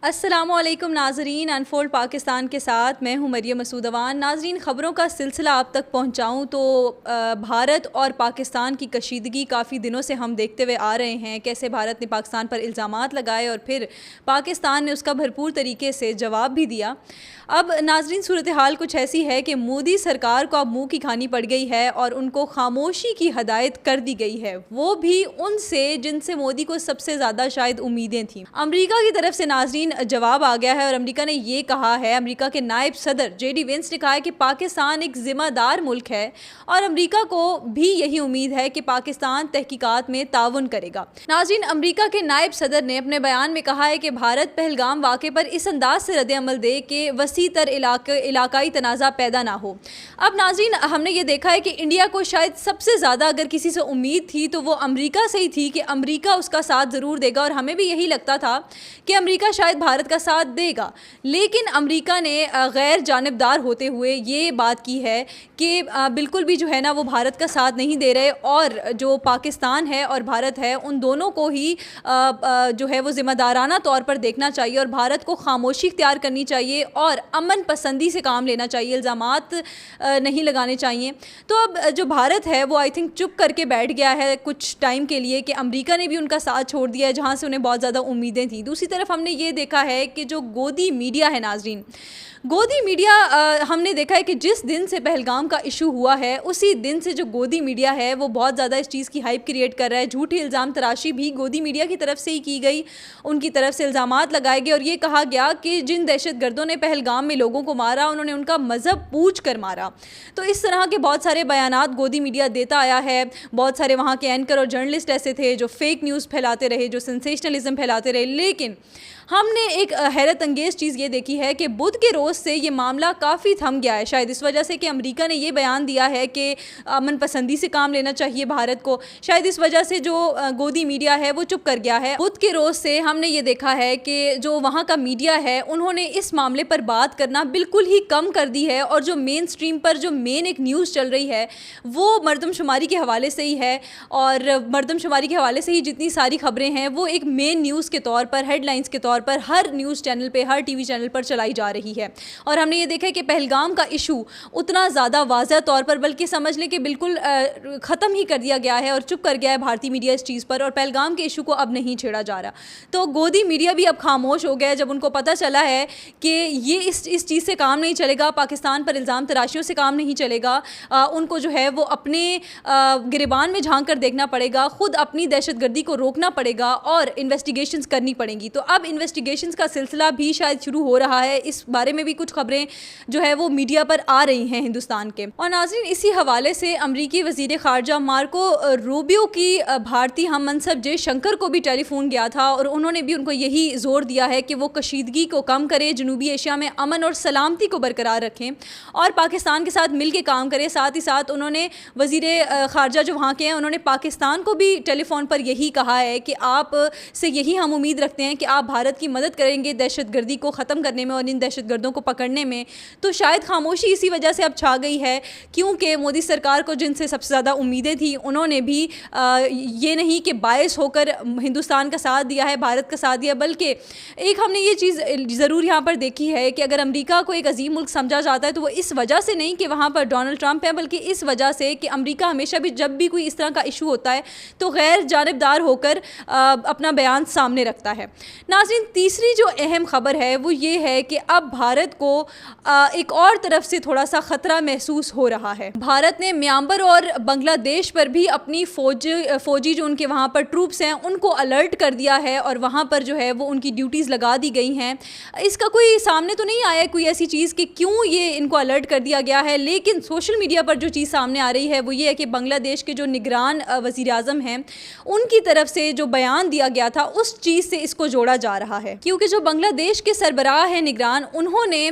अस्सलामुअलैकुम नाजरीन, अनफोल्ड पाकिस्तान के साथ मैं हूं मरियम मसूद अवान। नाजरीन, ख़बरों का सिलसिला आप तक पहुंचाऊं तो भारत और पाकिस्तान की कशीदगी काफ़ी दिनों से हम देखते हुए आ रहे हैं। कैसे भारत ने पाकिस्तान पर इल्ज़ामात लगाए और फिर पाकिस्तान ने उसका भरपूर तरीके से जवाब भी दिया। अब नाजरीन, सूरत हाल कुछ ऐसी है कि मोदी सरकार को अब मुँह की खानी पड़ गई है और उनको खामोशी की हदायत कर दी गई है, वो भी उनसे जिनसे मोदी को सबसे ज़्यादा शायद उम्मीदें थीं। अमरीका की तरफ से नाजरीन जवाब आ गया है और अमेरिका ने ये कहा है, अमेरिका के नायब सदर JD वेंस ने कहा है कि पाकिस्तान एक जिम्मेदार मुल्क है और अमेरिका को भी यही उम्मीद है कि पाकिस्तान तहकीकात में ताउन करेगा। नाज़रीन, अमेरिका के नायब सदर ने अपने बयान में कहा है कि भारत पहलगाम वाक़े पर इस अंदाज से रद्द-ए-अमल दे कि वसी तर इलाकाई तनाज़ा पैदा ना हो। अब नाज़रीन, हमने ये देखा है कि इंडिया को शायद सबसे ज़्यादा अगर किसी से उम्मीद थी तो वो अमेरिका से ही थी कि अमेरिका उसका साथ ज़रूर देगा, और हमें भी यही लगता था कि अमेरिका शायद भारत का साथ देगा। लेकिन अमेरिका ने गैर जानिबदार होते हुए ये बात की है कि बिल्कुल भी जो है ना वो भारत का साथ नहीं दे रहे, और जो पाकिस्तान है और भारत है उन दोनों को ही जो है वो ज़िम्मेदाराना तौर पर देखना चाहिए और भारत को खामोशी इख्तियार करनी चाहिए और अमन पसंदी से काम लेना चाहिए, इल्ज़ामात नहीं लगाने चाहिए। तो अब जो भारत है वो आई थिंक चुप करके बैठ गया है कुछ टाइम के लिए कि अमेरिका ने भी उनका साथ छोड़ दिया है जहाँ से उन्हें बहुत ज़्यादा उम्मीदें थी। दूसरी तरफ हमने ये देखा है कि जो गोदी मीडिया है नाजरीन, गोदी मीडिया हमने देखा है कि जिस दिन से पहलगाम का इशू हुआ है उसी दिन से जो गोदी मीडिया है वो बहुत ज़्यादा इस चीज़ की हाइप क्रिएट कर रहा है। झूठी इल्ज़ाम तराशी भी गोदी मीडिया की तरफ से ही की गई, उनकी तरफ से इल्ज़ामात लगाए गए और ये कहा गया कि जिन दहशतगर्दों ने पहलगाम में लोगों को मारा उन्होंने उनका मज़हब पूछ कर मारा। तो इस तरह के बहुत सारे बयानात गोदी मीडिया देता आया है। बहुत सारे वहाँ के एंकर और जर्नलिस्ट ऐसे थे जो फेक न्यूज़ फैलाते रहे, जो सेंसेशनलिज्म फैलाते रहे। लेकिन हमने एक हैरत अंगेज़ चीज़ ये देखी है कि बुध के रोज़ से ये मामला काफ़ी थम गया है, शायद इस वजह से कि अमेरिका ने ये बयान दिया है कि अमन पसंदी से काम लेना चाहिए भारत को। शायद इस वजह से जो गोदी मीडिया है वो चुप कर गया है। बुध के रोज़ से हमने ये देखा है कि जो वहाँ का मीडिया है उन्होंने इस मामले पर बात करना बिल्कुल ही कम कर दी है, और जो मेन स्ट्रीम पर जो मेन एक न्यूज़ चल रही है वो मरदमशुमारी के हवाले से ही है, और मरदमशुमारी के हवाले से ही जितनी सारी खबरें हैं वो एक मेन न्यूज़ के तौर पर, हेडलाइंस के तौर पर हर न्यूज़ चैनल पे, हर टीवी चैनल पर चलाई जा रही है। और हमने ये देखा है कि पहलगाम का इशू उतना ज़्यादा वाज़ह तौर पर, बल्कि समझ लें कि बिल्कुल ख़त्म ही कर दिया गया है और चुप कर गया है भारतीय मीडिया इस चीज़ पर, और पहलगाम के इशू को अब नहीं छेड़ा जा रहा। तो गोदी मीडिया भी अब खामोश हो गया जब उनको पता चला है कि ये इस चीज़ से काम नहीं चलेगा, पाकिस्तान पर इल्ज़ाम तराशियों से काम नहीं चलेगा। उनको जो है वो अपने गिरबान में झांक कर देखना पड़ेगा, ख़ुद अपनी दहशतगर्दी को रोकना पड़ेगा और इन्वेस्टिगेशंस करनी पड़ेंगी। तो अब इन्वेस्टिगेशंस का सिलसिला भी शायद शुरू हो रहा है। इस बारे में भी कुछ खबरें जो है वो मीडिया पर आ रही हैं हिंदुस्तान के। और नाज़रीन, इसी हवाले से अमरीकी वज़ीर ख़ारजा मार्को रूबियो की भारतीय हम मनसब जयशंकर को भी टेलीफोन गया था और उन्होंने भी उनको यही ज़ोर दिया है कि वो कशीदगी को कम करें, जनूबी एशिया में अमन और सलामती को बरकरार रखें और पाकिस्तान के साथ मिल के काम करें। साथ ही साथ उन्होंने वज़ीर ख़ारजा जो वहाँ के हैं उन्होंने पाकिस्तान को भी टेलीफोन पर यही कहा है कि आप से यही हम उम्मीद रखते हैं कि आप भारत की मदद करेंगे दहशतगर्दी को ख़त्म करने में और इन दहशतगर्दों को पकड़ने में। तो शायद खामोशी इसी वजह से अब छा गई है, क्योंकि मोदी सरकार को जिनसे सबसे ज़्यादा उम्मीदें थी उन्होंने भी ये नहीं कि बायस होकर हिंदुस्तान का साथ दिया है, भारत का साथ दिया, बल्कि एक हमने ये चीज़ ज़रूर यहाँ पर देखी है कि अगर अमेरिका को एक अजीम मुल्क समझा जाता है तो वो इस वजह से नहीं कि वहाँ पर डोनाल्ड ट्रंप है, बल्कि इस वजह से कि अमेरिका हमेशा भी जब भी कोई इस तरह का इशू होता है तो गैर जानिबदार होकर अपना बयान सामने रखता है। नाज़रीन, तीसरी जो अहम ख़बर है वो ये है कि अब भारत को एक और तरफ से थोड़ा सा ख़तरा महसूस हो रहा है। भारत ने म्यांमार और बांग्लादेश पर भी अपनी फ़ौजी जो उनके वहाँ पर ट्रूप्स हैं उनको अलर्ट कर दिया है और वहाँ पर जो है वो उनकी ड्यूटीज़ लगा दी गई हैं। इसका कोई सामने तो नहीं आया कोई ऐसी चीज़ कि क्यों ये इनको अलर्ट कर दिया गया है, लेकिन सोशल मीडिया पर जो चीज़ सामने आ रही है वो ये है कि बांग्लादेश के जो निगरान वज़ीर आज़म हैं उनकी तरफ से जो बयान दिया गया था उस चीज़ से इसको जोड़ा जा रहा है, क्योंकि जो बांग्लादेश के सरबराह हैं निगरान, उन्होंने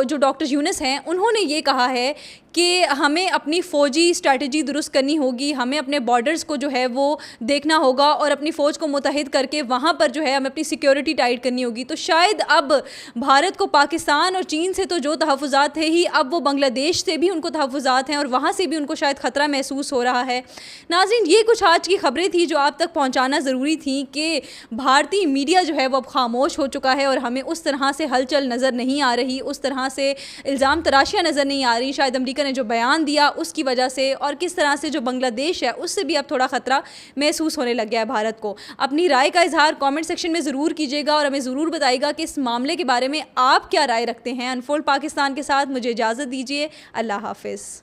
जो डॉक्टर यूनुस हैं उन्होंने ये कहा है कि हमें अपनी फ़ौजी स्ट्रैटेजी दुरुस्त करनी होगी, हमें अपने बॉर्डर्स को जो है वो देखना होगा और अपनी फ़ौज को मुतहिद करके वहाँ पर जो है हमें अपनी सिक्योरिटी टाइट करनी होगी। तो शायद अब भारत को पाकिस्तान और चीन से तो जो तहफ़्फ़ुज़ात थे ही, अब वो बांग्लादेश से भी उनको तहफ़्फ़ुज़ात हैं और वहाँ से भी उनको शायद ख़तरा महसूस हो रहा है। नाज़रीन, ये कुछ आज की ख़बरें थी जो आप तक पहुँचाना ज़रूरी थी कि भारतीय मीडिया जो है वो अब खामोश हो चुका है और हमें उस तरह से हलचल नज़र नहीं आ रही, उस तरह से इल्ज़ाम तराशियाँ नज़र नहीं आ रही, शायद अमेरिका ने जो बयान दिया उसकी वजह से, और किस तरह से जो बांग्लादेश है उससे भी अब थोड़ा ख़तरा महसूस होने लग गया है भारत को। अपनी राय का इजहार कमेंट सेक्शन में ज़रूर कीजिएगा और हमें ज़रूर बताइएगा कि इस मामले के बारे में आप क्या राय रखते हैं। अनफोल्ड पाकिस्तान के साथ मुझे इजाज़त दीजिए। अल्लाह हाफ़िज़।